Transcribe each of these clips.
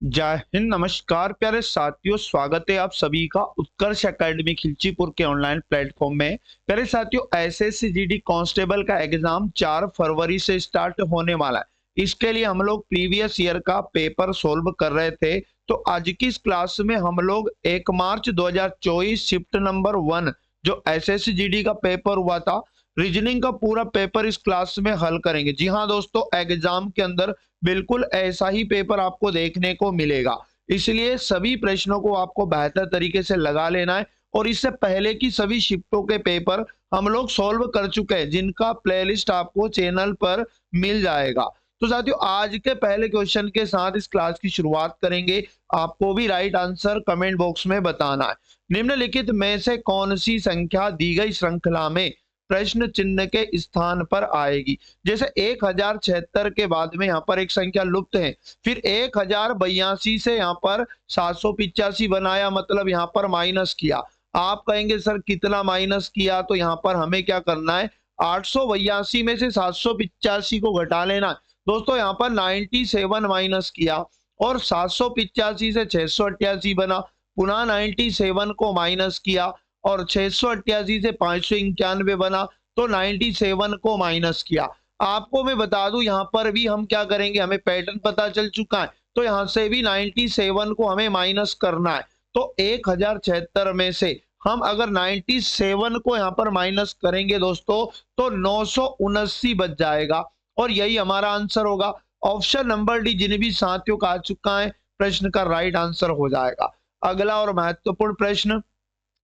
जय हिंद, नमस्कार प्यारे साथियों। स्वागत है आप सभी का उत्कर्ष एकेडमी खिलचीपुर के ऑनलाइन प्लेटफॉर्म में। प्यारे साथियों, एसएससी जीडी कांस्टेबल का एग्जाम 4 फरवरी से स्टार्ट होने वाला है। इसके लिए हम लोग प्रीवियस ईयर का पेपर सोल्व कर रहे थे। तो आज की इस क्लास में हम लोग 1 मार्च 2024 शिफ्ट नंबर 1 जो एसएससी जीडी का पेपर हुआ था, रीजनिंग का पूरा पेपर इस क्लास में हल करेंगे। जी हाँ दोस्तों, एग्जाम के अंदर बिल्कुल ऐसा ही पेपर आपको देखने को मिलेगा, इसलिए सभी प्रश्नों को आपको बेहतर तरीके से लगा लेना है। और इससे पहले की सभी शिफ्टों के पेपर हम लोग सॉल्व कर चुके हैं, जिनका प्लेलिस्ट आपको चैनल पर मिल जाएगा। तो साथियों, आज के पहले क्वेश्चन के साथ इस क्लास की शुरुआत करेंगे। आपको भी राइट आंसर कमेंट बॉक्स में बताना है। निम्नलिखित में से कौन सी संख्या दी गई श्रृंखला में प्रश्न चिन्ह के स्थान पर आएगी? जैसे 1076 के बाद में यहाँ पर एक संख्या लुप्त है, फिर 1082 से यहाँ पर 785 बनाया, मतलब यहाँ पर माइनस किया। आप कहेंगे सर कितना माइनस किया? तो यहाँ पर हमें क्या करना है, 882 में से 785 को घटा लेना है। दोस्तों यहाँ पर 97 माइनस किया और 785 से 688 बना, पुनः 97 को माइनस किया और 688 से 591 बना, तो 97 को माइनस किया। आपको मैं बता दूं, यहाँ पर भी हम क्या करेंगे, हमें पैटर्न पता चल चुका है, तो यहाँ से भी 97 को हमें माइनस करना है। तो 1076 में से हम अगर 97 को यहाँ पर माइनस करेंगे दोस्तों, तो 979 बच जाएगा और यही हमारा आंसर होगा। ऑप्शन नंबर डी जिन भी साथियों का आ चुका है, प्रश्न का राइट आंसर हो जाएगा। अगला और महत्वपूर्ण प्रश्न,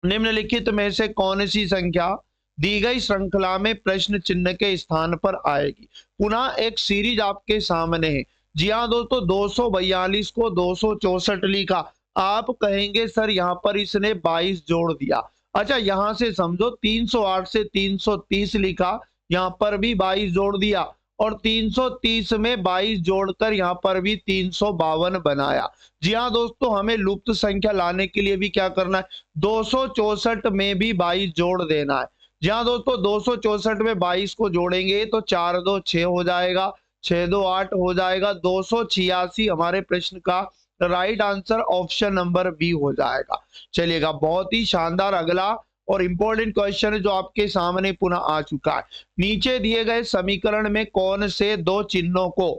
निम्नलिखित में से कौन सी संख्या दी गई श्रृंखला में प्रश्न चिन्ह के स्थान पर आएगी? पुनः एक सीरीज आपके सामने है। जी हाँ दोस्तों, 242 को 264 लिखा। आप कहेंगे सर यहाँ पर इसने 22 जोड़ दिया। अच्छा, यहां से समझो 308 से 330 लिखा, यहाँ पर भी 22 जोड़ दिया और 330 में 22 जोड़कर यहाँ पर भी 352 बनाया। जी हाँ दोस्तों, हमें लुप्त संख्या लाने के लिए भी क्या करना है, 264 में भी 22 जोड़ देना है। जी हाँ दोस्तों, 264 में 22 को जोड़ेंगे तो 4 2 6 हो जाएगा, 6 2 8 हो जाएगा, 286 हमारे प्रश्न का right answer option number B हो जाएगा। चलिएगा, बहुत ही शानदार अगला और इंपॉर्टेंट क्वेश्चन है जो आपके सामने पुनः आ चुका है। नीचे दिए गए समीकरण में कौन से दो चिन्हों को,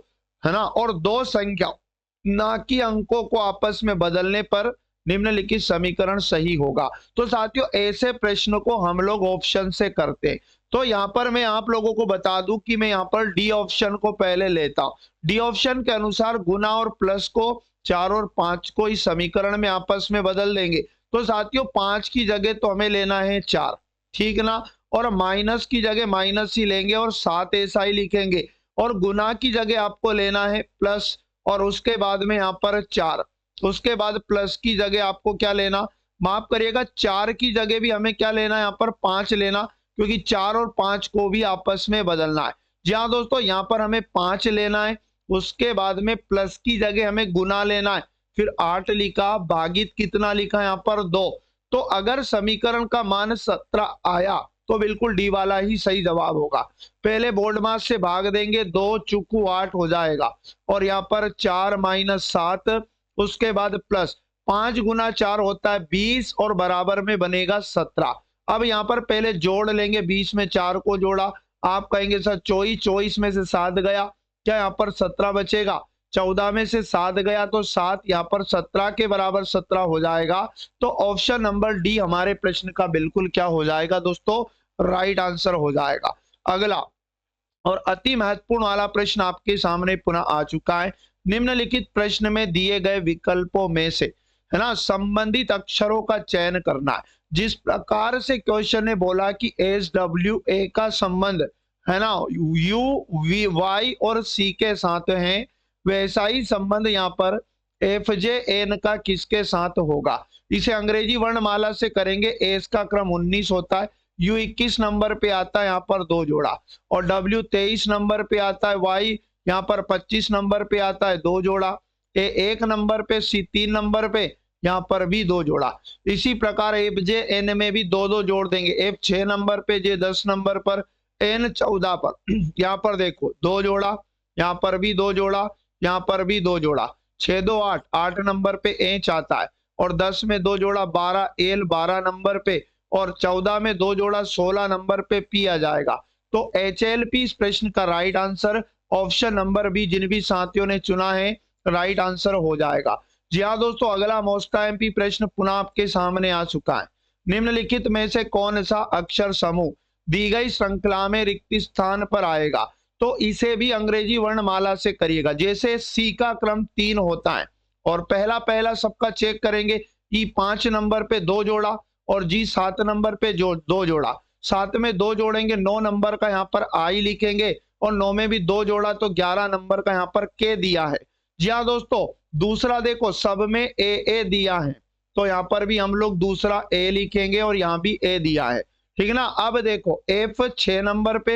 है ना, और दो संख्या ना कि अंकों को आपस में बदलने पर निम्नलिखित समीकरण सही होगा? तो साथियों, ऐसे प्रश्न को हम लोग ऑप्शन से करते हैं। तो यहाँ पर मैं आप लोगों को बता दूं कि मैं यहाँ पर डी ऑप्शन को पहले लेता हूं। डी ऑप्शन के अनुसार गुना और प्लस को, 4 और 5 को इस समीकरण में आपस में बदल देंगे। तो साथियों, 5 की जगह तो हमें लेना है 4, ठीक ना, और माइनस की जगह माइनस ही लेंगे और 7 ऐसा ही लिखेंगे, और गुना की जगह आपको लेना है प्लस, और उसके बाद में यहाँ पर 4, उसके बाद प्लस की जगह आपको क्या लेना, माफ करिएगा, 4 की जगह भी हमें क्या लेना है, यहाँ पर 5 लेना, क्योंकि 4 और 5 को भी आपस में बदलना है। जी हाँ दोस्तों, यहाँ पर हमें 5 लेना है, उसके बाद में प्लस की जगह हमें गुना लेना है, फिर 8 लिखा, भागित कितना लिखा यहाँ पर 2। तो अगर समीकरण का मान 17 आया तो बिल्कुल डी वाला ही सही जवाब होगा। पहले बोर्ड मास से भाग देंगे, 2 चुकू 8 हो जाएगा, और यहाँ पर 4 माइनस 7, उसके बाद प्लस 5 गुना 4 होता है 20 और बराबर में बनेगा 17। अब यहाँ पर पहले जोड़ लेंगे, 20 में 4 को जोड़ा, आप कहेंगे सर 24, 24 में से 7 गया, क्या यहाँ पर 17 बचेगा? 14 में से 7 गया तो 7, यहाँ पर 17 के बराबर 17 हो जाएगा। तो ऑप्शन नंबर डी हमारे प्रश्न का बिल्कुल क्या हो जाएगा दोस्तों, राइट आंसर हो जाएगा। अगला और अति महत्वपूर्ण वाला प्रश्न आपके सामने पुनः आ चुका है। निम्नलिखित प्रश्न में दिए गए विकल्पों में से, है ना, संबंधित अक्षरों का चयन करना है। जिस प्रकार से क्वेश्चन ने बोला कि एस डब्ल्यू ए का संबंध, है ना, यू वी वाई और सी के साथ है, वैसा ही संबंध यहाँ पर एफ जे एन का किसके साथ होगा? इसे अंग्रेजी वर्णमाला से करेंगे। एस का क्रम 19 होता है, यू 21 नंबर पे आता है, यहाँ पर 2 जोड़ा, और डब्ल्यू 23 नंबर पे आता है, वाई यहाँ पर 25 नंबर पे आता है, 2 जोड़ा, ए 1 नंबर पे, सी 3 नंबर पे, यहाँ पर भी 2 जोड़ा। इसी प्रकार एफ जे एन में भी 2 2 जोड़ देंगे, एफ 6 नंबर पे, जे 10 नंबर पर, एन 14 पर। यहाँ पर देखो 2 जोड़ा, यहाँ पर भी 2 जोड़ा, यहाँ पर भी 2 जोड़ा। 6 2 8, 8 नंबर पे एच आता है, और 10 में 2 जोड़ा 12, एल 12 नंबर पे, और 14 में 2 जोड़ा 16 नंबर पे पी आ जाएगा। तो एच एल पी इस प्रश्न का right answer option number B, जिन भी साथियों ने चुना है, राइट आंसर हो जाएगा। जी हाँ दोस्तों, अगला मोस्ट एमपी प्रश्न पुनः आपके सामने आ चुका है। निम्नलिखित में से कौन सा अक्षर समूह दी गई श्रृंखला में रिक्त स्थान पर आएगा? तो इसे भी अंग्रेजी वर्णमाला से करिएगा। जैसे सी का क्रम 3 होता है, और पहला पहला सबका चेक करेंगे। ई 5 नंबर पे 2 जोड़ा, और जी 7 नंबर पे जो 2 जोड़ा, 7 में 2 जोड़ेंगे 9 नंबर का यहाँ पर आई लिखेंगे, और 9 में भी 2 जोड़ा तो 11 नंबर का यहाँ पर के दिया है। जी हाँ दोस्तों, दूसरा देखो सब में ए दिया है, तो यहाँ पर भी हम लोग दूसरा ए लिखेंगे, और यहाँ भी ए दिया है, ठीक है ना। अब देखो एफ 6 नंबर पे,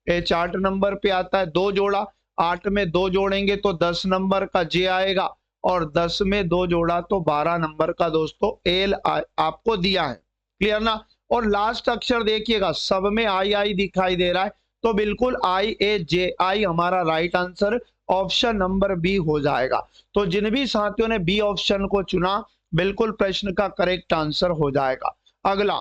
एच 8 नंबर पे आता है, 2 जोड़ा, 8 में 2 जोड़ेंगे तो 10 नंबर का जे आएगा, और 10 में 2 जोड़ा तो 12 नंबर का दोस्तों एल आपको दिया है। क्लियर ना। और लास्ट अक्षर देखिएगा, सब में आई दिखाई दे रहा है, तो बिल्कुल IAJI हमारा right answer option number B हो जाएगा। तो जिन भी साथियों ने बी ऑप्शन को चुना, बिल्कुल प्रश्न का करेक्ट आंसर हो जाएगा। अगला,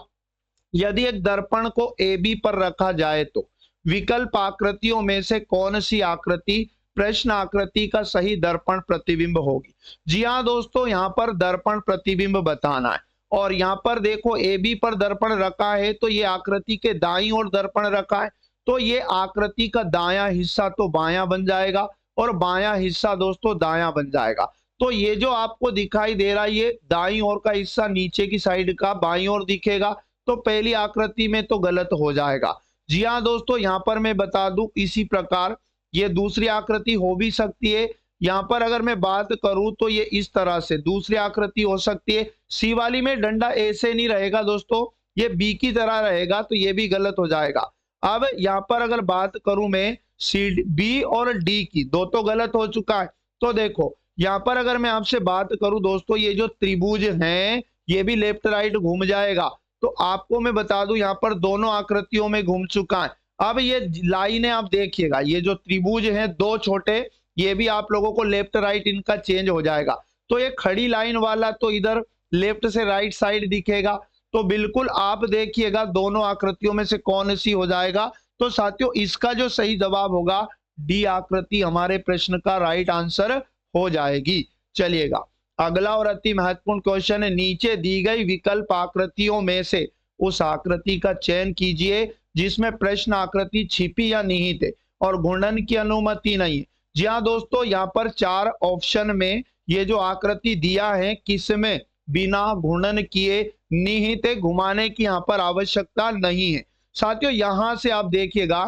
यदि एक दर्पण को ए बी पर रखा जाए तो विकल्प आकृतियों में से कौन सी आकृति प्रश्न आकृति का सही दर्पण प्रतिबिंब होगी? जी हाँ दोस्तों, यहाँ पर दर्पण प्रतिबिंब बताना है, और यहाँ पर देखो ए बी पर दर्पण रखा है, तो ये आकृति के दाईं ओर दर्पण रखा है, तो ये आकृति का दायां हिस्सा तो बायां बन जाएगा, और बायां हिस्सा दोस्तों दायां बन जाएगा। तो ये जो आपको दिखाई दे रहा है, ये दाईं ओर का हिस्सा नीचे की साइड का बाईं ओर दिखेगा, तो पहली आकृति में तो गलत हो जाएगा। जी हाँ दोस्तों, यहाँ पर मैं बता दूं, इसी प्रकार ये दूसरी आकृति हो भी सकती है। यहाँ पर अगर मैं बात करूं तो ये इस तरह से दूसरी आकृति हो सकती है। सी वाली में डंडा ऐसे नहीं रहेगा दोस्तों, ये बी की तरह रहेगा, तो ये भी गलत हो जाएगा। अब यहाँ पर अगर बात करूं मैं सी बी और डी की, दो तो गलत हो चुका है। तो देखो यहाँ पर अगर मैं आपसे बात करूं दोस्तों, ये जो त्रिभुज हैं ये भी लेफ्ट राइट घूम जाएगा, तो आपको मैं बता दूं यहाँ पर दोनों आकृतियों में घूम चुका है। अब ये लाइनें आप देखिएगा, ये जो त्रिभुज हैं दो छोटे, ये भी आप लोगों को लेफ्ट राइट इनका चेंज हो जाएगा। तो ये खड़ी लाइन वाला तो इधर लेफ्ट से राइट साइड दिखेगा, तो बिल्कुल आप देखिएगा दोनों आकृतियों में से कौन सी हो जाएगा। तो साथियों, इसका जो सही जवाब होगा डी आकृति हमारे प्रश्न का राइट आंसर हो जाएगी। चलिएगा, अगला और अति महत्वपूर्ण क्वेश्चन है, नीचे दी गई विकल्प आकृतियों में से उस आकृति का चयन कीजिए जिसमें प्रश्न आकृति छिपी या निहित है और घूर्णन की अनुमति नहीं है। जी हाँ दोस्तों, यहाँ पर 4 ऑप्शन में ये जो आकृति दिया है, किसमें बिना घूर्णन किए निहित है, घुमाने की यहाँ पर आवश्यकता नहीं है। साथियों, यहां से आप देखिएगा,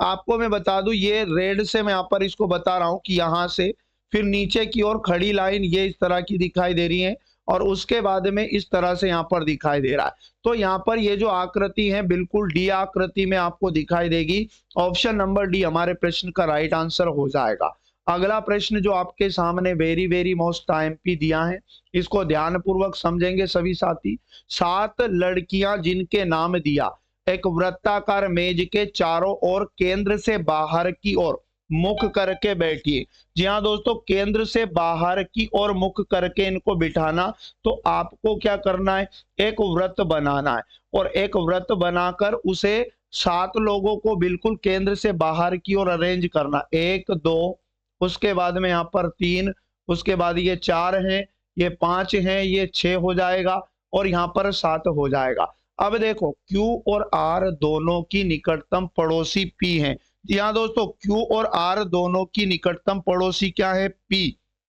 आपको मैं बता दूं, ये रेड से मैं यहाँ पर इसको बता रहा हूं कि यहां से फिर नीचे की ओर खड़ी लाइन ये इस तरह की दिखाई दे रही है, और उसके बाद में इस तरह से यहाँ पर दिखाई दे रहा है। तो यहाँ पर ये जो आकृति है बिल्कुल डी आकृति में आपको दिखाई देगी। ऑप्शन नंबर डी हमारे प्रश्न का राइट आंसर हो जाएगा। अगला प्रश्न जो आपके सामने वेरी मोस्ट एमपी दिया है, इसको ध्यान पूर्वक समझेंगे सभी साथी। 7 लड़कियां जिनके नाम दिया, एक वृत्ताकार मेज के चारों ओर केंद्र से बाहर की ओर मुख करके बैठिए। जी हाँ दोस्तों, केंद्र से बाहर की ओर मुख करके इनको बिठाना। तो आपको क्या करना है, एक वृत्त बनाना है, और एक वृत्त बनाकर उसे 7 लोगों को बिल्कुल केंद्र से बाहर की ओर अरेंज करना। 1 2, उसके बाद में यहाँ पर 3, उसके बाद ये 4 हैं, ये 5 हैं, ये 6 हो जाएगा, और यहाँ पर 7 हो जाएगा। अब देखो Q और R दोनों की निकटतम पड़ोसी P हैं। जी हाँ दोस्तों, Q और R दोनों की निकटतम पड़ोसी क्या है, P।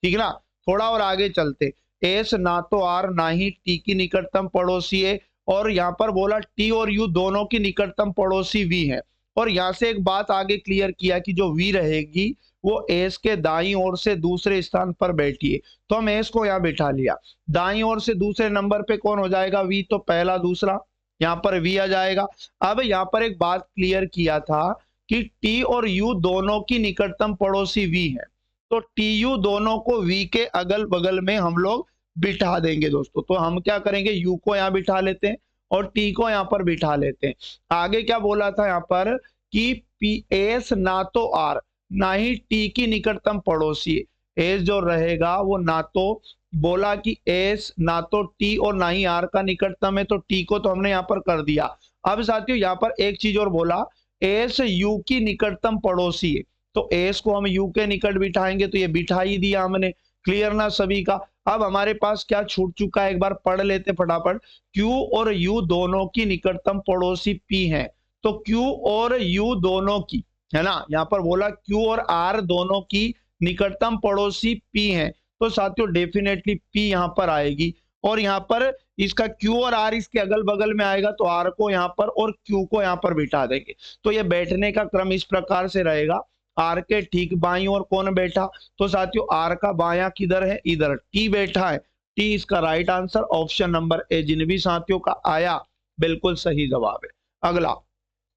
ठीक है ना। थोड़ा और आगे चलते, S ना तो R ना ही T की निकटतम पड़ोसी है, और यहाँ पर बोला T और U दोनों की निकटतम पड़ोसी V है। और यहाँ से एक बात आगे क्लियर किया कि जो V रहेगी वो S के दाईं ओर से दूसरे स्थान पर बैठी है, तो हम S को यहाँ बिठा लिया। दाईं ओर से दूसरे नंबर पे कौन हो जाएगा, V, तो पहला दूसरा यहाँ पर V आ जाएगा। अब यहाँ पर एक बात क्लियर किया था कि T और U दोनों की निकटतम पड़ोसी V है, तो TU दोनों को V के अगल बगल में हम लोग बिठा देंगे दोस्तों। तो हम क्या करेंगे, U को यहाँ बिठा लेते हैं और T को यहाँ पर बिठा लेते हैं। आगे क्या बोला था यहाँ पर कि PS ना तो R ना ही T की निकटतम पड़ोसी है, एस जो रहेगा वो ना तो बोला कि एस ना तो टी और ना ही आर का निकटतम है, तो टी को तो हमने यहाँ पर कर दिया। अब साथियों यहाँ पर एक चीज और बोला, एस यू की निकटतम पड़ोसी है, तो एस को हम यू के निकट बिठाएंगे, तो ये बिठा ही दिया हमने। क्लियर ना सभी का। अब हमारे पास क्या छूट चुका है, एक बार पढ़ लेते फटाफट। Q और U दोनों की निकटतम पड़ोसी P है, तो Q और U दोनों की, है ना, यहाँ पर बोला Q और R दोनों की निकटतम पड़ोसी P है, तो साथियों डेफिनेटली P यहाँ पर आएगी। और यहाँ पर इसका Q और R इसके अगल बगल में आएगा, तो R को यहाँ पर और Q को यहाँ पर बिठा देंगे। तो ये बैठने का क्रम इस प्रकार से रहेगा। आर के ठीक बाईं ओर कौन बैठा, तो साथियों आर का बायां किधर है, इधर टी बैठा है। टी इसका right answer option number A जिन भी साथियों का आया बिल्कुल सही जवाब है। अगला,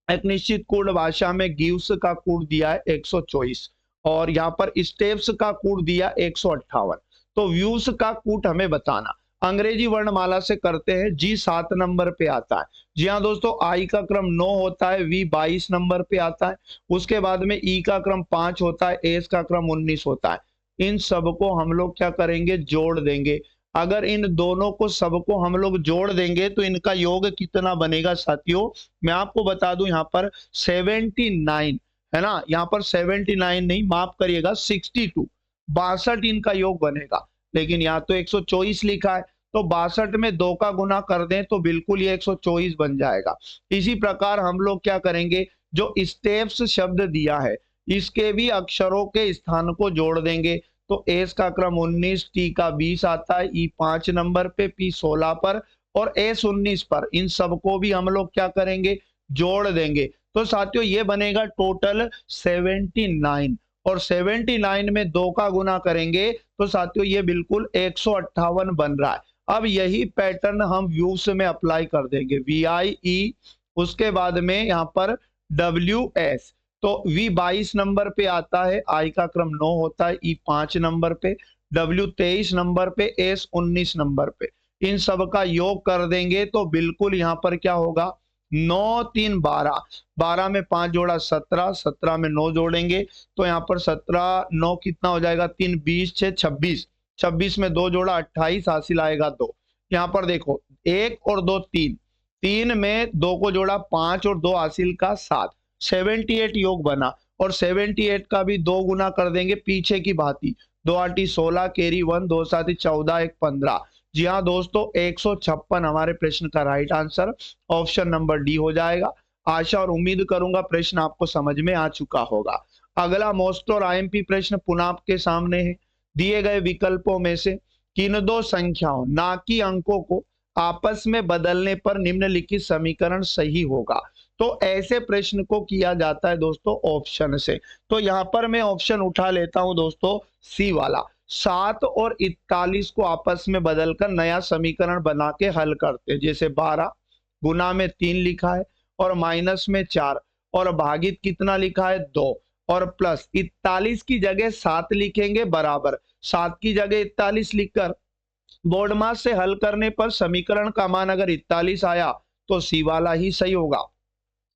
एक निश्चित कूट भाषा में गिव्स का कूट दिया है 124 और यहाँ पर स्टेप्स का कूट दिया 158, तो व्यूज का कूट हमें बताना। अंग्रेजी वर्णमाला से करते हैं। जी 7 नंबर पे आता है। जी हाँ दोस्तों, आई का क्रम 9 होता है, वी 22 नंबर पे आता है, उसके बाद में ई का क्रम 5 होता है, एस का क्रम 19 होता है। इन सबको हम लोग क्या करेंगे, जोड़ देंगे। अगर इन दोनों को सबको हम लोग जोड़ देंगे तो इनका योग कितना बनेगा साथियों, मैं आपको बता दूं यहाँ पर 79 है ना, यहाँ पर 79 नहीं, माफ करिएगा 62, 62 इनका योग बनेगा। लेकिन यहाँ तो 124 लिखा है, तो 62 में 2 का गुना कर दें तो बिल्कुल ये 124 बन जाएगा। इसी प्रकार हम लोग क्या करेंगे, जो स्टेप्स शब्द दिया है इसके भी अक्षरों के स्थान को जोड़ देंगे। तो एस का क्रम 19, टी का 20 आता है, ई 5 नंबर पे, पी 16 पर और एस 19 पर। इन सबको भी हम लोग क्या करेंगे, जोड़ देंगे। तो साथियों ये बनेगा टोटल 79 और 79 में 2 का गुना करेंगे तो साथियों ये बिल्कुल 158 बन रहा है। अब यही पैटर्न हम व्यूज में अप्लाई कर देंगे, VIE, उसके बाद में यहाँ पर WS। तो V 22 नंबर पे आता है, I का क्रम 9 होता है, E 5 नंबर पे, W 23 नंबर पे, S 19 नंबर पे। इन सब का योग कर देंगे तो बिल्कुल यहाँ पर क्या होगा, 9 3 12, 12 में 5 जोड़ा 17, 17 में 9 जोड़ेंगे तो यहाँ पर 17 9 कितना हो जाएगा, 3 20 6 26, 26 में 2 जोड़ा 28, हासिल आएगा 2। यहाँ पर देखो 1 और 2 3, 3 में 2 को जोड़ा 5 और 2 हासिल का 7, 78 योग बना। और 78 का भी 2 गुना कर देंगे पीछे की भांति, 2 8 16, कैरी 1, 2 7 14, 1 15। जी हाँ दोस्तों, 156 हमारे प्रश्न का right answer option number D हो जाएगा। आशा और उम्मीद करूंगा प्रश्न आपको समझ में आ चुका होगा। अगला मोस्ट और IMP प्रश्न पुनः आपके सामने है। दिए गए विकल्पों में से किन दो संख्याओं ना कि अंकों को आपस में बदलने पर निम्नलिखित समीकरण सही होगा। तो ऐसे प्रश्न को किया जाता है दोस्तों ऑप्शन से। तो यहां पर मैं ऑप्शन उठा लेता हूं दोस्तों, सी वाला, 7 और 41 को आपस में बदलकर नया समीकरण बना के हल करते हैं। जैसे 12 गुना में 3 लिखा है और माइनस में 4 और भागित कितना लिखा है 2 और प्लस 41 की जगह 7 लिखेंगे बराबर 7 की जगह 41 लिखकर बोर्ड मास से हल करने पर समीकरण का मान अगर 41 आया तो सी वाला ही सही होगा।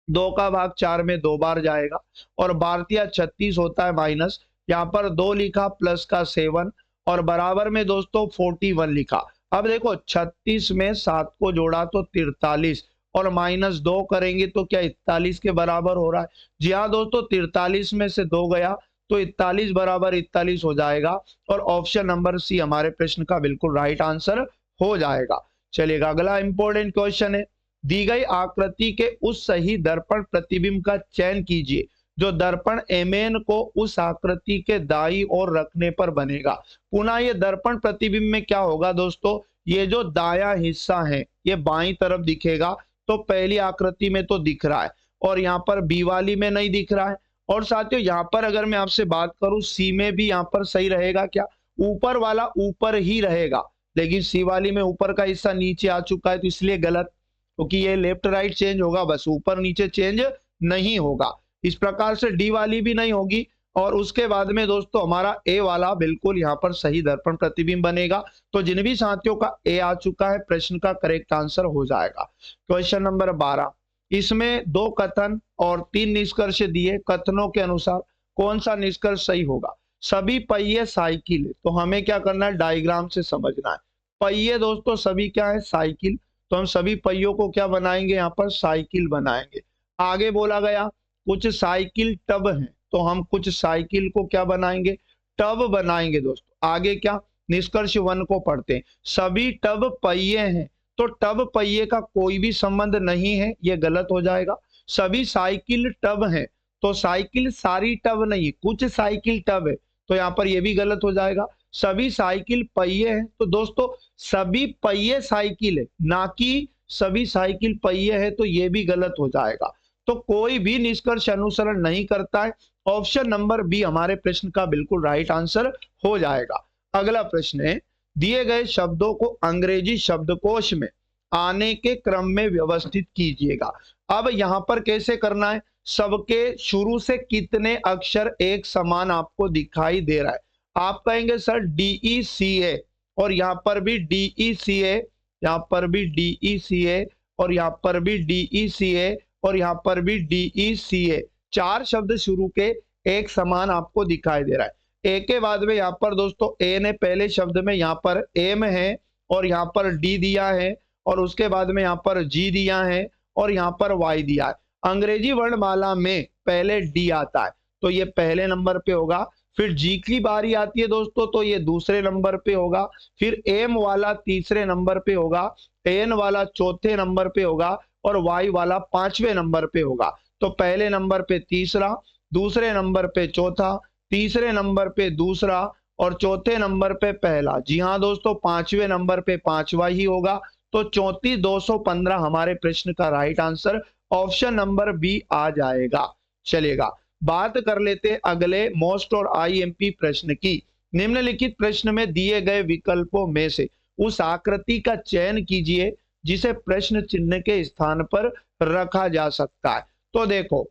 2 का भाग 4 में 2 बार जाएगा और भारतीय 36 होता है माइनस, यहाँ पर 2 लिखा प्लस का 7 और बराबर में दोस्तों 41 लिखा। अब देखो 36 में 7 को जोड़ा तो 43 और माइनस 2 करेंगे तो क्या 41 के बराबर हो रहा है। जी हाँ दोस्तों, 43 में से 2 गया तो 41 बराबर 41 हो जाएगा और ऑप्शन नंबर सी हमारे प्रश्न का बिल्कुल राइट आंसर हो जाएगा। चलिएगा अगला इंपॉर्टेंट क्वेश्चन है। दी गई आकृति के उस सही दर्पण प्रतिबिंब का चयन कीजिए जो दर्पण एमएन को उस आकृति के दाईं ओर रखने पर बनेगा। पुनः ये दर्पण प्रतिबिंब में क्या होगा दोस्तों, ये जो दायां हिस्सा है ये बाईं तरफ दिखेगा, तो पहली आकृति में तो दिख रहा है और यहाँ पर बी वाली में नहीं दिख रहा है। और साथियों यहाँ पर अगर मैं आपसे बात करूं सी में भी यहाँ पर सही रहेगा क्या, ऊपर वाला ऊपर ही रहेगा, लेकिन सी वाली में ऊपर का हिस्सा नीचे आ चुका है तो इसलिए गलत, क्योंकि ये लेफ्ट राइट चेंज होगा, बस ऊपर नीचे चेंज नहीं होगा। इस प्रकार से डी वाली भी नहीं होगी और उसके बाद में दोस्तों हमारा ए वाला बिल्कुल यहाँ पर सही दर्पण प्रतिबिंब बनेगा। तो जिन भी साथियों का ए आ चुका है प्रश्न का करेक्ट आंसर हो जाएगा। क्वेश्चन नंबर 12, इसमें 2 कथन और 3 निष्कर्ष दिए, कथनों के अनुसार कौन सा निष्कर्ष सही होगा। सभी पहिए साइकिल है, तो हमें क्या करना है, डायग्राम से समझना है। पहिए दोस्तों सभी क्या है, साइकिल, तो हम सभी पहियों को क्या बनाएंगे, यहाँ पर साइकिल बनाएंगे। आगे बोला गया कुछ साइकिल टब हैं, तो हम कुछ साइकिल को क्या बनाएंगे, टब बनाएंगे दोस्तों। आगे क्या, निष्कर्ष 1 को पढ़ते हैं। सभी टब पहिए हैं, तो टब पहिए का कोई भी संबंध नहीं है, ये गलत हो जाएगा। सभी साइकिल टब हैं, तो साइकिल सारी टब नहीं, कुछ साइकिल टब है, तो यहाँ पर ये भी गलत हो जाएगा। सभी साइकिल पहिए हैं, तो दोस्तों सभी पहिए साइकिल है, ना कि सभी साइकिल पहिए है, तो ये भी गलत हो जाएगा। तो कोई भी निष्कर्ष अनुसरण नहीं करता है। ऑप्शन नंबर बी हमारे प्रश्न का बिल्कुल राइट आंसर हो जाएगा। अगला प्रश्न है, दिए गए शब्दों को अंग्रेजी शब्दकोश में आने के क्रम में व्यवस्थित कीजिएगा। अब यहाँ पर कैसे करना है, सबके शुरू से कितने अक्षर एक समान आपको दिखाई दे रहा है। आप कहेंगे सर DECA, और यहाँ पर भी DECA, यहाँ पर भी DECA, और यहाँ पर भी DECA, और यहाँ पर भी DECA, 4 शब्द शुरू के एक समान आपको दिखाई दे रहा है। ए के बाद में यहाँ पर दोस्तों ए ने पहले शब्द में यहाँ पर एम है, और यहाँ पर डी दिया है, और उसके बाद में यहाँ पर जी दिया है, और यहाँ पर वाई दिया है। अंग्रेजी वर्णमाला में पहले डी आता है, तो ये पहले नंबर पे होगा। फिर जी की बारी आती है दोस्तों, तो ये दूसरे नंबर पे होगा। फिर एम वाला तीसरे नंबर पे होगा, एन वाला चौथे नंबर पे होगा, और वाई वाला 5वें नंबर पे होगा। तो पहले नंबर पे तीसरा, दूसरे नंबर पे चौथा, तीसरे नंबर पे दूसरा, और चौथे नंबर पे पहला। जी हाँ दोस्तों, 5वें नंबर पे 5वां ही होगा। तो 34,215 हमारे प्रश्न का right answer option number B आ जाएगा। चलेगा, बात कर लेते अगले मोस्ट और IMP प्रश्न की। निम्नलिखित प्रश्न में दिए गए विकल्पों में से उस आकृति का चयन कीजिए जिसे प्रश्न चिन्ह के स्थान पर रखा जा सकता है। तो देखो,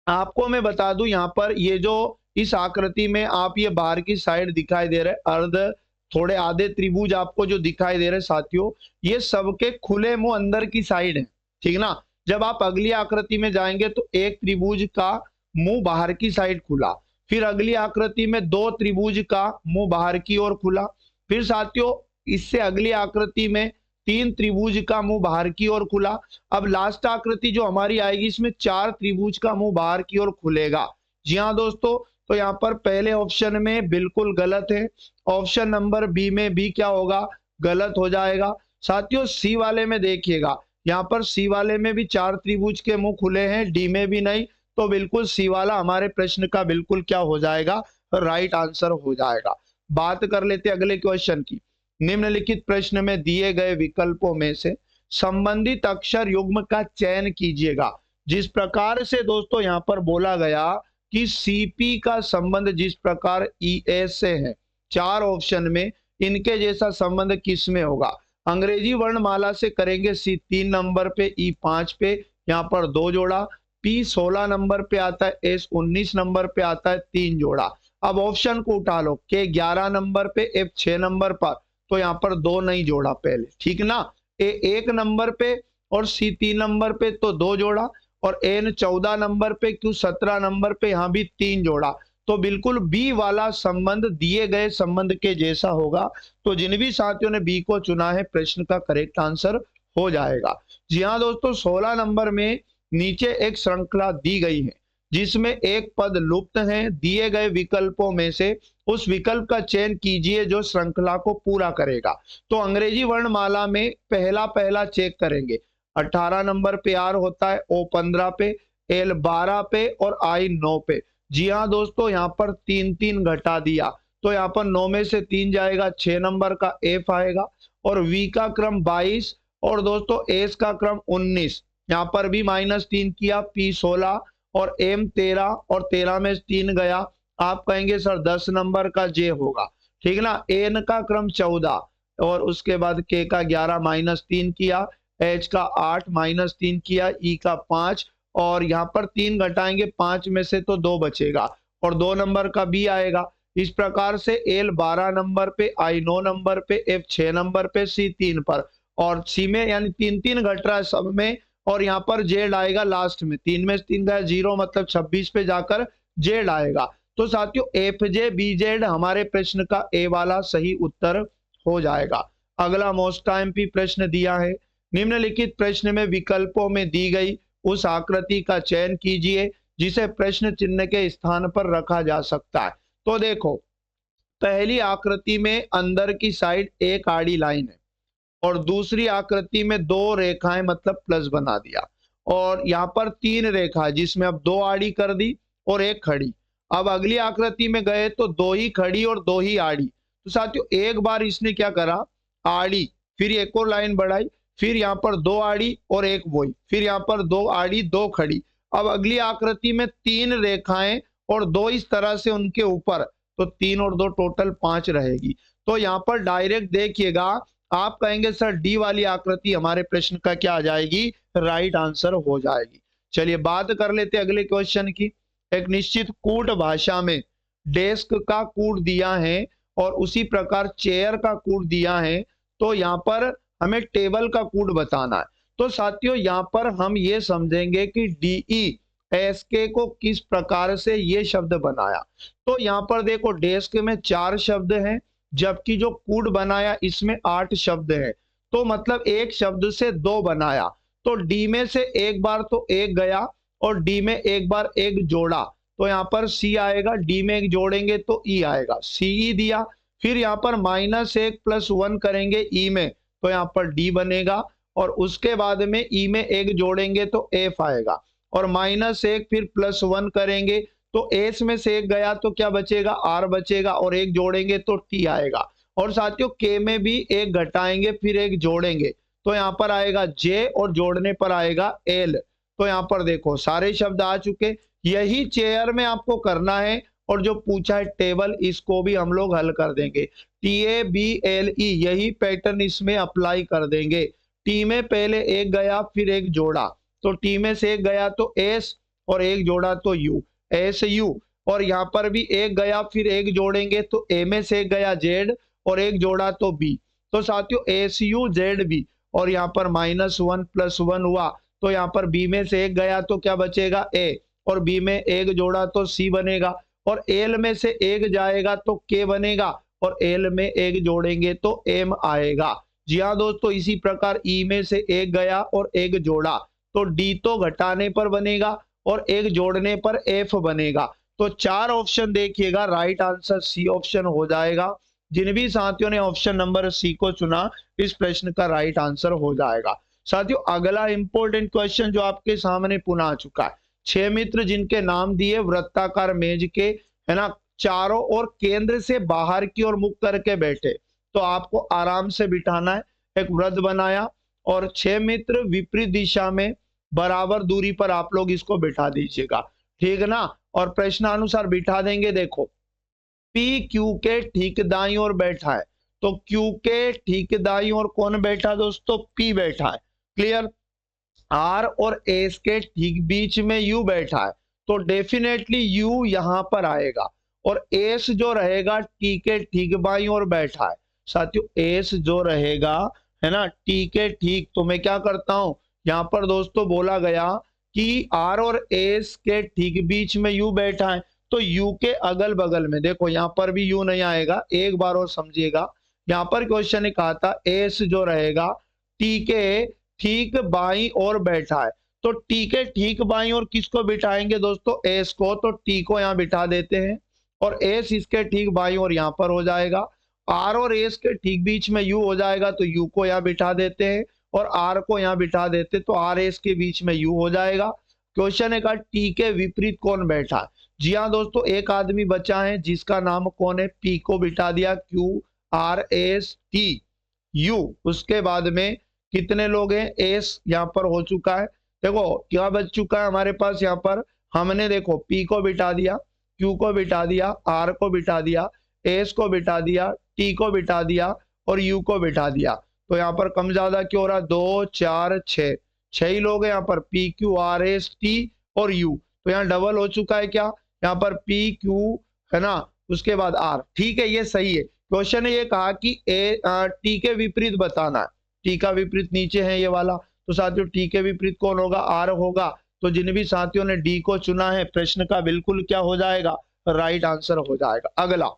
आपको मैं बता दूं, यहाँ पर ये जो इस आकृति में आप ये बाहर की साइड दिखाई दे रहे अर्ध थोड़े आधे त्रिभुज आपको जो दिखाई दे रहे साथियों, ये सबके खुले मुंह अंदर की साइड है, ठीक ना। जब आप अगली आकृति में जाएंगे तो एक त्रिभुज का मुंह बाहर की साइड खुला, फिर अगली आकृति में 2 त्रिभुज का मुंह बाहर की ओर खुला, फिर साथियों इससे अगली आकृति में 3 त्रिभुज का मुंह बाहर की ओर खुला। अब लास्ट आकृति जो हमारी आएगी इसमें 4 त्रिभुज का मुंह बाहर की ओर खुलेगा। जी हाँ दोस्तों, तो यहाँ पर पहले ऑप्शन में बिल्कुल गलत है, ऑप्शन नंबर बी में भी क्या होगा, गलत हो जाएगा। साथियों सी वाले में देखिएगा, यहाँ पर सी वाले में भी 4 त्रिभुज के मुंह खुले हैं, डी में भी नहीं, तो बिल्कुल सी वाला हमारे प्रश्न का बिल्कुल क्या हो जाएगा, राइट आंसर हो जाएगा। बात कर लेते अगले क्वेश्चन की। निम्नलिखित प्रश्न में दिए गए विकल्पों में से संबंधित अक्षर युग्म का चयन कीजिएगा। जिस प्रकार से दोस्तों यहाँ पर बोला गया कि CP का संबंध जिस प्रकार ES से है, 4 ऑप्शन में इनके जैसा संबंध किस में होगा। अंग्रेजी वर्णमाला से करेंगे C 3 नंबर पे, E 5 पे, यहाँ पर 2 जोड़ा, P 16 नंबर पे आता है, S 19 नंबर पे आता है 3 जोड़ा। अब ऑप्शन को उठा लो, K 11 नंबर पे, F 6 नंबर पर, तो यहाँ पर 2 नहीं जोड़ा पहले, ठीक ना। A 1 नंबर पे और C 3 नंबर पे तो 2 जोड़ा, और N 14 नंबर पे, Q 17 नंबर पे, यहाँ भी 3 जोड़ा। तो बिल्कुल बी वाला संबंध दिए गए संबंध के जैसा होगा। तो जिन भी साथियों ने बी को चुना है प्रश्न का करेक्ट आंसर हो जाएगा। जी हाँ दोस्तों, 16 नंबर में नीचे एक श्रृंखला दी गई है जिसमें एक पद लुप्त है। दिए गए विकल्पों में से उस विकल्प का चयन कीजिए जो श्रृंखला को पूरा करेगा। तो अंग्रेजी वर्णमाला में पहला पहला चेक करेंगे, 18 नंबर पे आर होता है, O 15 पे, L 12 पे, और I 9 पे। जी हाँ दोस्तों, यहाँ पर 3 3 घटा दिया, तो यहाँ पर 9 में से 3 जाएगा, 6 नंबर का F आएगा, और V का क्रम 22, और दोस्तों S का क्रम 19। यहाँ पर भी -3 किया, P 16 और M 13, और 13 में 3 गया। आप कहेंगे सर 10 नंबर का J होगा, ठीक ना। N का क्रम 14, और उसके बाद K का 11 -3 किया, H का 8 -3 किया, E का 5, और यहाँ पर 3 घटाएंगे, 5 में से तो 2 बचेगा, और 2 नंबर का B आएगा। इस प्रकार से L 12 नंबर पे, I 9 नंबर पे, F 6 नंबर पे, C 3 पर, और C में यानी 3 3 घट रहा है सब में, और यहाँ पर Z आएगा लास्ट में, 3 में से 3 गया 0, मतलब 26 पे जाकर Z आएगा। तो साथियों एफ जे बी जेड हमारे प्रश्न का ए वाला सही उत्तर हो जाएगा। अगला मोस्ट एमपी प्रश्न दिया है, निम्नलिखित प्रश्न में विकल्पों में दी गई उस आकृति का चयन कीजिए जिसे प्रश्न चिन्ह के स्थान पर रखा जा सकता है। तो देखो पहली आकृति में अंदर की साइड एक आड़ी लाइन है और दूसरी आकृति में दो रेखाएं मतलब प्लस बना दिया, और यहाँ पर तीन रेखा है जिसमें अब दो आड़ी कर दी और एक खड़ी। अब अगली आकृति में गए तो दो ही खड़ी और दो ही आड़ी। तो साथियों एक बार इसने क्या करा, आड़ी, फिर एक और लाइन बढ़ाई, फिर यहाँ पर दो आड़ी और एक वही, फिर यहाँ पर दो आड़ी दो खड़ी। अब अगली आकृति में तीन रेखाएं और दो इस तरह से उनके ऊपर, तो तीन और दो टोटल पांच रहेगी। तो यहाँ पर डायरेक्ट देखिएगा आप कहेंगे सर डी वाली आकृति हमारे प्रश्न का क्या आ जाएगी, राइट आंसर हो जाएगी। चलिए बात कर लेते अगले क्वेश्चन की। एक निश्चित कूट भाषा में डेस्क का कूट दिया है और उसी प्रकार चेयर का कूट दिया है, तो यहाँ पर हमें टेबल का कूट बताना है। तो साथियों यहाँ पर हम ये समझेंगे कि डीई एसके को किस प्रकार से ये शब्द बनाया। तो यहाँ पर देखो डेस्क में चार शब्द हैं, जबकि जो कूट बनाया इसमें 8 शब्द हैं। तो मतलब एक शब्द से दो बनाया, तो डी में से एक बार तो एक गया और डी में एक बार एक जोड़ा, तो यहाँ पर सी आएगा। डी में एक जोड़ेंगे तो ई आएगा, सी ई दिया। फिर यहाँ पर -1 + 1 करेंगे ई में, तो यहाँ पर डी बनेगा, और उसके बाद में ई में एक जोड़ेंगे तो एफ आएगा, और -1 फिर +1 करेंगे तो एस में से एक गया तो क्या बचेगा, आर बचेगा, और एक जोड़ेंगे तो टी आएगा। और साथियों के में भी एक घटाएंगे फिर एक जोड़ेंगे तो यहाँ पर आएगा जे, और जोड़ने पर आएगा एल। तो यहाँ पर देखो सारे शब्द आ चुके। यही चेयर में आपको करना है, और जो पूछा है टेबल इसको भी हम लोग हल कर देंगे। TABLE यही पैटर्न इसमें अप्लाई कर देंगे। टी में पहले एक गया फिर एक जोड़ा, तो टी में से एक गया तो एस और एक जोड़ा तो यू, एस यू। और यहाँ पर भी एक गया फिर एक जोड़ेंगे तो ए में से एक गया जेड और एक जोड़ा तो बी, तो साथियों एस यू जेड बी। और यहाँ पर -1 + 1 हुआ, तो यहाँ पर बी में से एक गया तो क्या बचेगा ए, और बी में एक जोड़ा तो सी बनेगा, और एल में से एक जाएगा तो के बनेगा, और एल में एक जोड़ेंगे तो एम आएगा। जी हाँ दोस्तों, इसी प्रकार ई में से एक गया और एक जोड़ा तो डी तो घटाने पर बनेगा और एक जोड़ने पर एफ बनेगा। तो चार ऑप्शन देखिएगा, राइट आंसर सी ऑप्शन हो जाएगा। जिन भी साथियों ने ऑप्शन नंबर सी को चुना इस प्रश्न का राइट आंसर हो जाएगा। साथियों अगला इंपॉर्टेंट क्वेश्चन जो आपके सामने पुनः आ चुका है, 6 मित्र जिनके नाम दिए वृत्ताकार मेज के, है ना, चारों ओर केंद्र से बाहर की ओर मुख करके बैठे, तो आपको आराम से बिठाना है। एक वृत्त बनाया और 6 मित्र विपरीत दिशा में बराबर दूरी पर आप लोग इसको बिठा दीजिएगा, ठीक है ना। और प्रश्नानुसार बिठा देंगे। देखो पी क्यू के ठीक दाईं ओर बैठा है, तो क्यू के ठीक दाईं ओर कौन बैठा दोस्तों, पी बैठा है, क्लियर। आर और एस के ठीक बीच में यू बैठा है, तो डेफिनेटली यू यहां पर आएगा। और एस जो रहेगा टी के ठीक बाईं ओर बैठा है। साथियों एस जो रहेगा, है ना, टी के ठीक, तो मैं क्या करता हूं, यहाँ पर दोस्तों बोला गया कि आर और एस के ठीक बीच में यू बैठा है, तो यू के अगल बगल में देखो यहाँ पर भी यू नहीं आएगा। एक बार और समझिएगा, यहाँ पर क्वेश्चन ने कहा था एस जो रहेगा टी के ठीक बाईं ओर बैठा है, तो टी के ठीक बाईं ओर किसको बिठाएंगे दोस्तों, एस को, तो टी को यहाँ बिठा देते हैं, और एस इसके ठीक बाईं ओर यहाँ पर हो जाएगा। आर और एस के ठीक बीच में यू हो जाएगा, तो यू को यहाँ बिठा देते हैं, और आर को यहाँ बिठा देते, तो आर एस के बीच में यू हो जाएगा। क्वेश्चन है का टी के विपरीत कौन बैठा है। जी हाँ दोस्तों, एक आदमी बचा है जिसका नाम कौन है, पी को बिठा दिया, Q R S T U. उसके बाद में कितने लोग हैं, एस यहाँ पर हो चुका है। देखो क्या बच चुका है हमारे पास, यहाँ पर हमने देखो पी को बिठा दिया, क्यू को बिठा दिया, आर को बिठा दिया, एस को बिठा दिया, टी को बिठा दिया और यू को बिठा दिया। तो यहाँ पर कम ज्यादा क्यों हो रहा, 2 4 6 6 ही लोग हैं यहाँ पर, P Q R S T और यू। तो यहाँ डबल हो चुका है क्या, यहाँ पर पी क्यू, है ना, उसके बाद आर, ठीक है, ये सही है। क्वेश्चन ने ये कहा कि टी के विपरीत बताना है, टी का विपरीत नीचे है ये वाला, तो साथियों टी के विपरीत कौन होगा, आर होगा। तो जिन भी साथियों ने डी को चुना है प्रश्न का बिल्कुल क्या हो जाएगा, राइट आंसर हो जाएगा। अगला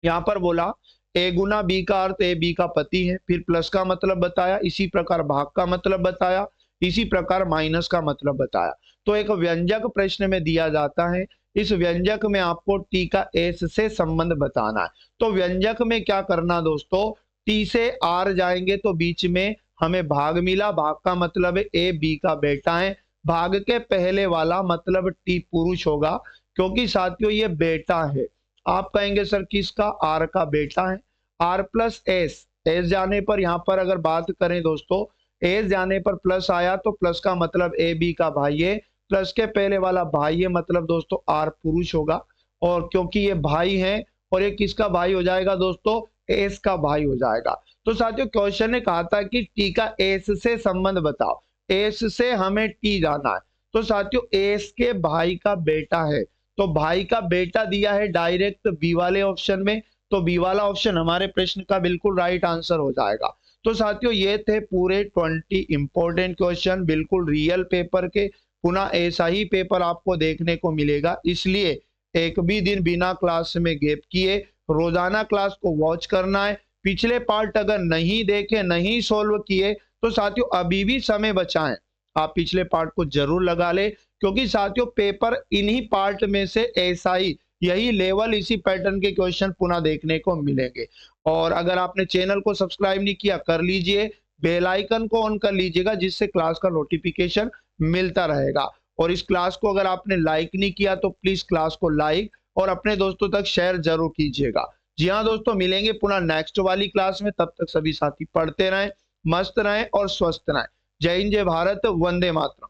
यहाँ पर बोला ए गुना बी का अर्थ ए बी का पति है, फिर प्लस का मतलब बताया, इसी प्रकार भाग का मतलब बताया, इसी प्रकार माइनस का मतलब बताया। तो एक व्यंजक प्रश्न में दिया जाता है, इस व्यंजक में आपको टी का एस से संबंध बताना है। तो व्यंजक में क्या करना दोस्तों, टी से आर जाएंगे तो बीच में हमें भाग मिला, भाग का मतलब है ए बी का बेटा है, भाग के पहले वाला मतलब टी पुरुष होगा, क्योंकि साथियों ये बेटा है। आप कहेंगे सर किसका, आर का बेटा है। आर प्लस एस, एस जाने पर यहाँ पर अगर बात करें दोस्तों, एस जाने पर प्लस आया तो प्लस का मतलब ए बी का भाई है, प्लस के पहले वाला भाई है मतलब दोस्तों आर पुरुष होगा, और क्योंकि ये भाई है और ये किसका भाई हो जाएगा दोस्तों, एस का भाई हो जाएगा। तो साथियों क्वेश्चन ने कहा था कि टी का एस से संबंध बताओ, एस से हमें टी जाना है। तो साथियों एस के भाई का बेटा है, तो भाई का बेटा दिया है डायरेक्ट बी वाले ऑप्शन में, तो बी वाला ऑप्शन हमारे प्रश्न का बिल्कुल राइट आंसर हो जाएगा। तो साथियों ये थे पूरे 20 इंपॉर्टेंट क्वेश्चन, बिल्कुल रियल पेपर के। पुनः ऐसा ही पेपर आपको देखने को मिलेगा, इसलिए एक भी दिन बिना क्लास में गैप किए रोजाना क्लास को वॉच करना है। पिछले पार्ट अगर नहीं देखे, नहीं सोल्व किए, तो साथियों अभी भी समय बचा है, आप पिछले पार्ट को जरूर लगा ले, क्योंकि साथियों पेपर इन्हीं पार्ट में से ऐसा ही, यही लेवल, इसी पैटर्न के क्वेश्चन पुनः देखने को मिलेंगे। और अगर आपने चैनल को सब्सक्राइब नहीं किया कर लीजिए, बेल आइकन को ऑन कर लीजिएगा, जिससे क्लास का नोटिफिकेशन मिलता रहेगा। और इस क्लास को अगर आपने लाइक नहीं किया तो प्लीज क्लास को लाइक और अपने दोस्तों तक शेयर जरूर कीजिएगा। जी हाँ दोस्तों, मिलेंगे पुनः नेक्स्ट वाली क्लास में, तब तक सभी साथी पढ़ते रहें, मस्त रहें और स्वस्थ रहें। जय हिंद, जय भारत, वंदे मातरम।